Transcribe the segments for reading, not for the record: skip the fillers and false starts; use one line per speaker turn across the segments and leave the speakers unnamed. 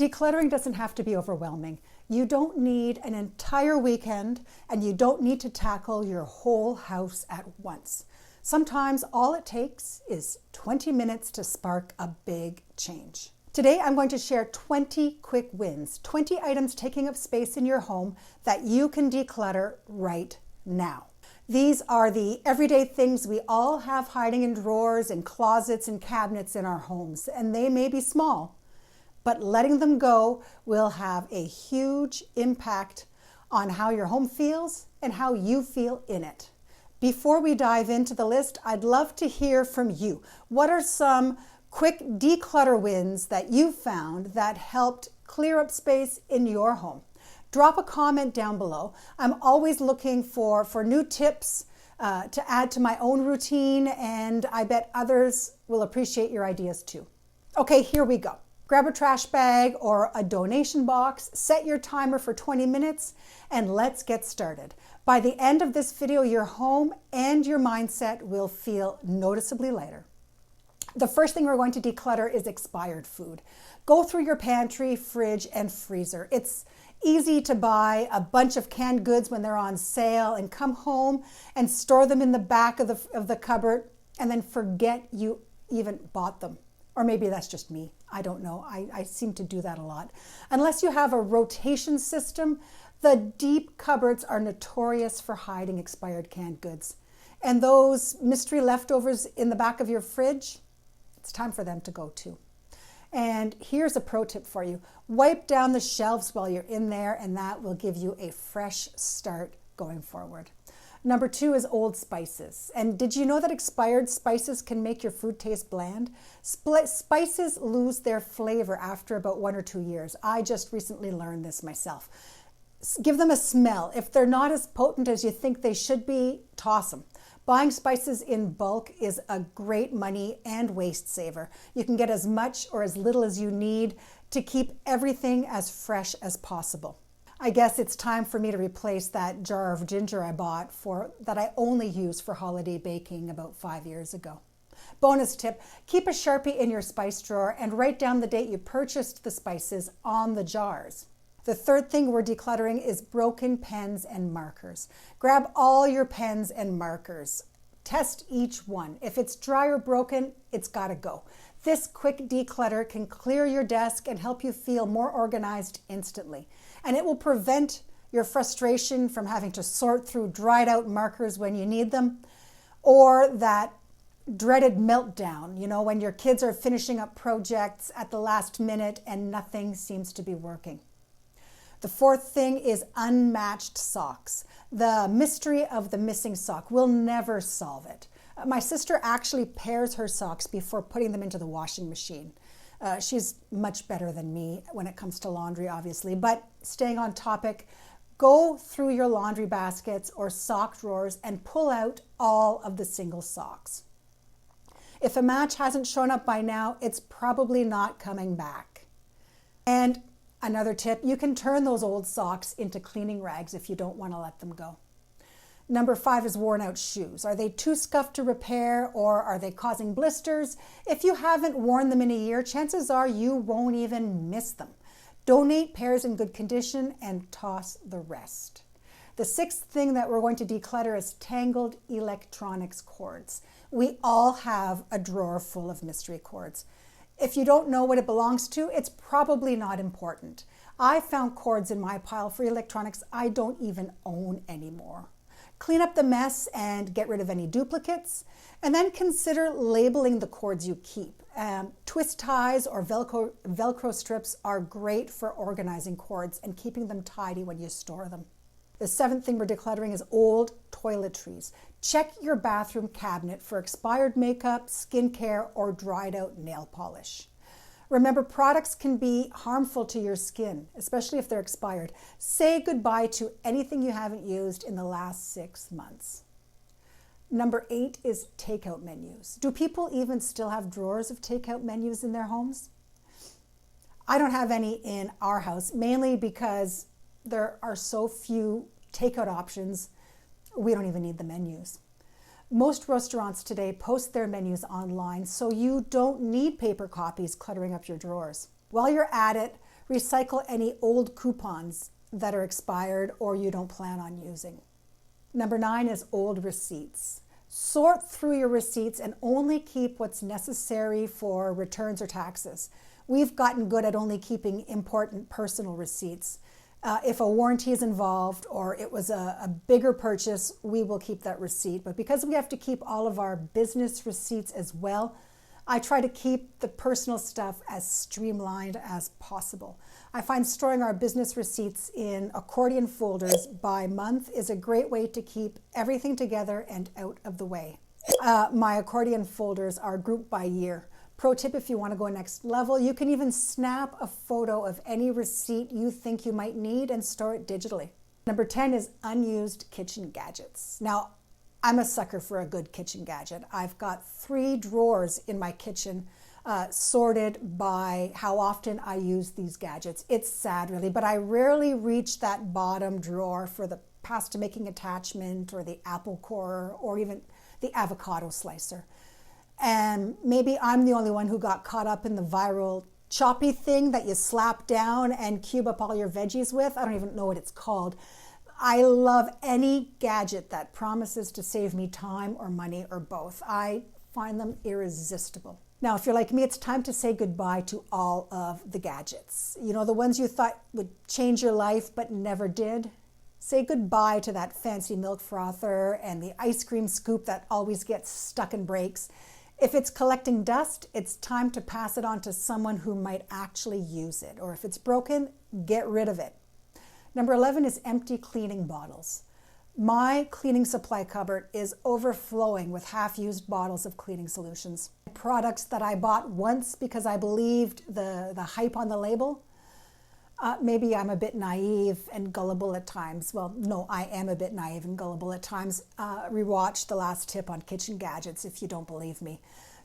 Decluttering doesn't have to be overwhelming. You don't need an entire weekend, and you don't need to tackle your whole house at once. Sometimes all it takes is 20 minutes to spark a big change. Today, I'm going to share 20 quick wins, 20 items taking up space in your home that you can declutter right now. These are the everyday things we all have hiding in drawers and closets and cabinets in our homes, and they may be small, but letting them go will have a huge impact on how your home feels and how you feel in it. Before we dive into the list, I'd love to hear from you. What are some quick declutter wins that you found that helped clear up space in your home? Drop a comment down below. I'm always looking for new tips to add to my own routine, and I bet others will appreciate your ideas too. Okay, here we go. Grab a trash bag or a donation box, set your timer for 20 minutes, and let's get started. By the end of this video, your home and your mindset will feel noticeably lighter. The first thing we're going to declutter is expired food. Go through your pantry, fridge, and freezer. It's easy to buy a bunch of canned goods when they're on sale and come home and store them in the back of the cupboard and then forget you even bought them. Or maybe that's just me. I don't know. I seem to do that a lot. Unless you have a rotation system, the deep cupboards are notorious for hiding expired canned goods. And those mystery leftovers in the back of your fridge, it's time for them to go too. And here's a pro tip for you. Wipe down the shelves while you're in there, and that will give you a fresh start going forward. Number 2 is old spices. And did you know that expired spices can make your food taste bland? Spices lose their flavor after about 1 or 2 years. I just recently learned this myself. Give them a smell. If they're not as potent as you think they should be, toss them. Buying spices in bulk is a great money and waste saver. You can get as much or as little as you need to keep everything as fresh as possible. I guess it's time for me to replace that jar of ginger I bought that I only used for holiday baking about 5 years ago. Bonus tip, keep a Sharpie in your spice drawer and write down the date you purchased the spices on the jars. The third thing we're decluttering is broken pens and markers. Grab all your pens and markers. Test each one. If it's dry or broken, it's gotta go. This quick declutter can clear your desk and help you feel more organized instantly. And it will prevent your frustration from having to sort through dried out markers when you need them, or that dreaded meltdown, when your kids are finishing up projects at the last minute and nothing seems to be working. The fourth thing is unmatched socks. The mystery of the missing sock. We'll never solve it. My sister actually pairs her socks before putting them into the washing machine. She's much better than me when it comes to laundry, obviously. But staying on topic, go through your laundry baskets or sock drawers and pull out all of the single socks. If a match hasn't shown up by now, it's probably not coming back. And another tip, you can turn those old socks into cleaning rags if you don't want to let them go. Number 5 is worn out shoes. Are they too scuffed to repair, or are they causing blisters? If you haven't worn them in a year, chances are you won't even miss them. Donate pairs in good condition and toss the rest. The sixth thing that we're going to declutter is Tangled Electronics cords. We all have a drawer full of mystery cords. If you don't know what it belongs to, it's probably not important. I found cords in my pile for electronics I don't even own anymore. Clean up the mess and get rid of any duplicates, and then consider labeling the cords you keep. Twist ties or Velcro strips are great for organizing cords and keeping them tidy when you store them. The seventh thing we're decluttering is old toiletries. Check your bathroom cabinet for expired makeup, skincare, or dried out nail polish. Remember, products can be harmful to your skin, especially if they're expired. Say goodbye to anything you haven't used in the last 6 months. Number 8 is takeout menus. Do people even still have drawers of takeout menus in their homes? I don't have any in our house, mainly because there are so few takeout options, we don't even need the menus. Most restaurants today post their menus online, so you don't need paper copies cluttering up your drawers. While you're at it, Recycle any old coupons that are expired or you don't plan on using. Number 9 is old receipts. Sort through your receipts and only keep what's necessary for returns or taxes. We've gotten good at only keeping important personal receipts. If a warranty is involved or it was a bigger purchase, we will keep that receipt. But because we have to keep all of our business receipts as well, I try to keep the personal stuff as streamlined as possible. I find storing our business receipts in accordion folders by month is a great way to keep everything together and out of the way. My accordion folders are grouped by year. Pro tip, if you want to go next level, you can even snap a photo of any receipt you think you might need and store it digitally. Number 10 is unused kitchen gadgets. Now, I'm a sucker for a good kitchen gadget. I've got 3 drawers in my kitchen sorted by how often I use these gadgets. It's sad, really, but I rarely reach that bottom drawer for the pasta making attachment or the apple corer or even the avocado slicer. And maybe I'm the only one who got caught up in the viral choppy thing that you slap down and cube up all your veggies with. I don't even know what it's called. I love any gadget that promises to save me time or money or both. I find them irresistible. Now, if you're like me, it's time to say goodbye to all of the gadgets. You know, the ones you thought would change your life but never did. Say goodbye to that fancy milk frother and the ice cream scoop that always gets stuck and breaks. If it's collecting dust, it's time to pass it on to someone who might actually use it. Or if it's broken, get rid of it. Number 11 is empty cleaning bottles. My cleaning supply cupboard is overflowing with half-used bottles of cleaning solutions. Products that I bought once because I believed the hype on the label. Maybe I'm a bit naive and gullible at times. Well, no, I am a bit naive and gullible at times. Rewatch the last tip on kitchen gadgets if you don't believe me.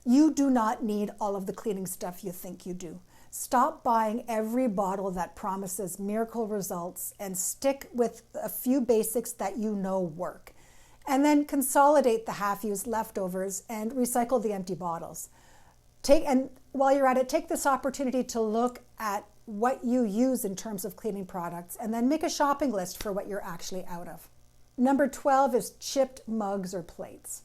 You do not need all of the cleaning stuff you think you do. Stop buying every bottle that promises miracle results and stick with a few basics that you know work. And then consolidate the half-used leftovers and recycle the empty bottles. And while you're at it, take this opportunity to look at what you use in terms of cleaning products and then make a shopping list for what you're actually out of. Number 12 is chipped mugs or plates.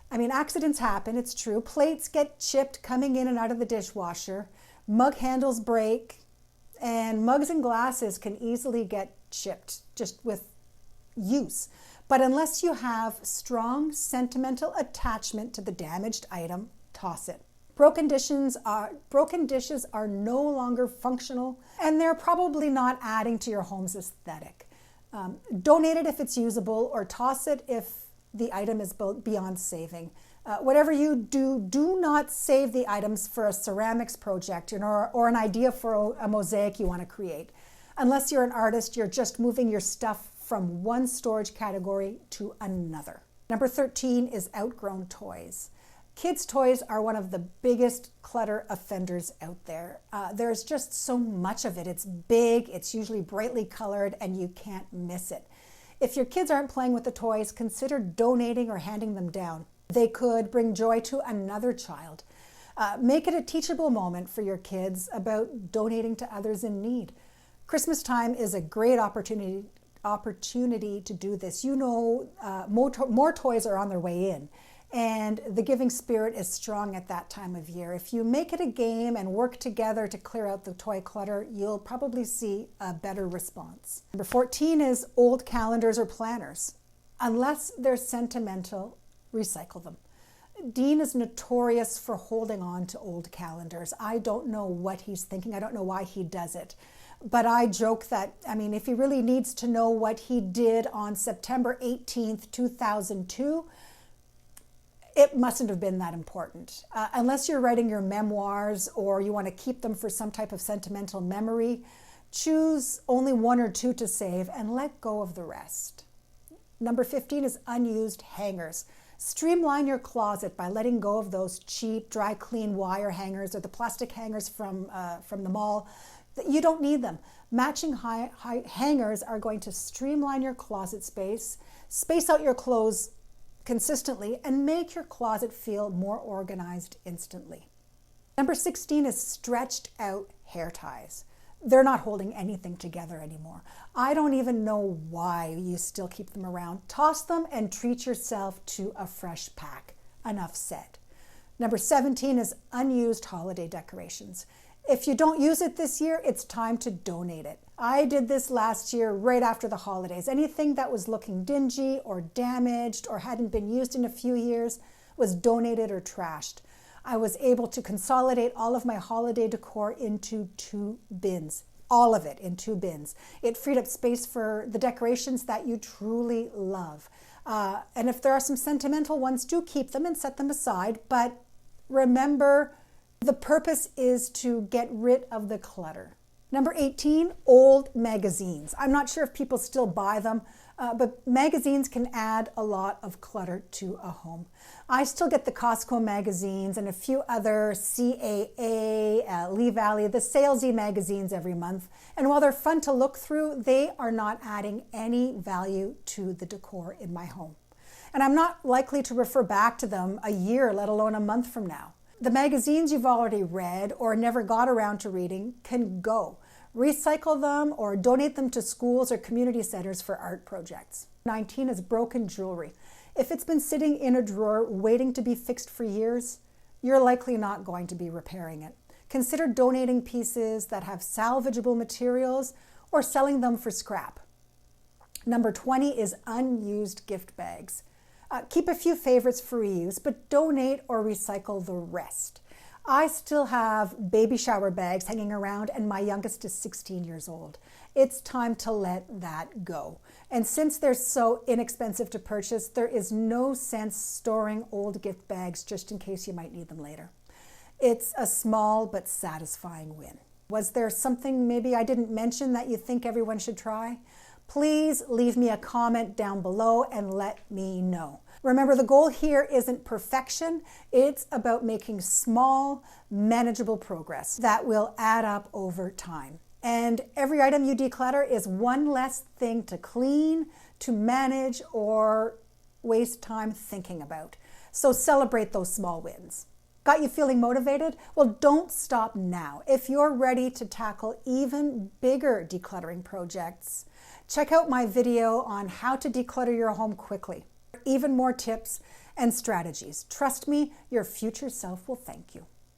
I mean, accidents happen, it's true. Plates get chipped coming in and out of the dishwasher. Mug handles break, and mugs and glasses can easily get chipped just with use. But unless you have strong sentimental attachment to the damaged item, toss it. Broken dishes are no longer functional, and they're probably not adding to your home's aesthetic. Donate it if it's usable, or toss it if the item is beyond saving. Whatever you do, do not save the items for a ceramics project or an idea for a mosaic you want to create. Unless you're an artist, you're just moving your stuff from one storage category to another. Number 13 is outgrown toys. Kids' toys are one of the biggest clutter offenders out there. There's just so much of it. It's big, it's usually brightly colored, and you can't miss it. If your kids aren't playing with the toys, consider donating or handing them down. They could bring joy to another child. Make it a teachable moment for your kids about donating to others in need. Christmas time is a great opportunity to do this. You know, more toys are on their way in, and the giving spirit is strong at that time of year. If you make it a game and work together to clear out the toy clutter, you'll probably see a better response. Number 14 is old calendars or planners. Unless they're sentimental, recycle them. Dean is notorious for holding on to old calendars. I don't know what he's thinking. I don't know why he does it. But I joke that, if he really needs to know what he did on September 18th, 2002, it mustn't have been that important. Unless you're writing your memoirs or you want to keep them for some type of sentimental memory, choose only 1 or 2 to save and let go of the rest. Number 15 is unused hangers. Streamline your closet by letting go of those cheap, dry clean wire hangers or the plastic hangers from the mall. You don't need them. Matching hangers are going to streamline your closet space, space out your clothes consistently, and make your closet feel more organized instantly. Number 16 is stretched out hair ties. they're not holding anything together anymore. I don't even know why you still keep them around. Toss them and treat yourself to a fresh pack. Enough said. Number 17 is unused holiday decorations. If you don't use it this year, it's time to donate it. I did this last year right after the holidays. Anything that was looking dingy or damaged or hadn't been used in a few years was donated or trashed. I was able to consolidate all of my holiday decor into 2 bins. All of it in 2 bins. It freed up space for the decorations that you truly love. And if there are some sentimental ones, do keep them and set them aside. But remember, the purpose is to get rid of the clutter. Number 18, old magazines. I'm not sure if people still buy them, but magazines can add a lot of clutter to a home. I still get the Costco magazines and a few other CAA, Lee Valley, the salesy magazines every month. And while they're fun to look through, they are not adding any value to the decor in my home. And I'm not likely to refer back to them a year, let alone a month from now. The magazines you've already read or never got around to reading can go. Recycle them or donate them to schools or community centers for art projects. 19 is broken jewelry. If it's been sitting in a drawer waiting to be fixed for years, you're likely not going to be repairing it. Consider donating pieces that have salvageable materials or selling them for scrap. Number 20 is unused gift bags. Keep a few favorites for reuse, but donate or recycle the rest. I still have baby shower bags hanging around, and my youngest is 16 years old. It's time to let that go. And since they're so inexpensive to purchase, there is no sense storing old gift bags just in case you might need them later. It's a small but satisfying win. Was there something maybe I didn't mention that you think everyone should try? Please leave me a comment down below and let me know. Remember, the goal here isn't perfection. It's about making small, manageable progress that will add up over time. And every item you declutter is one less thing to clean, to manage, or waste time thinking about. So celebrate those small wins. Got you feeling motivated? Well, don't stop now. If you're ready to tackle even bigger decluttering projects, check out my video on how to declutter your home quickly. Even more tips and strategies. Trust me, your future self will thank you.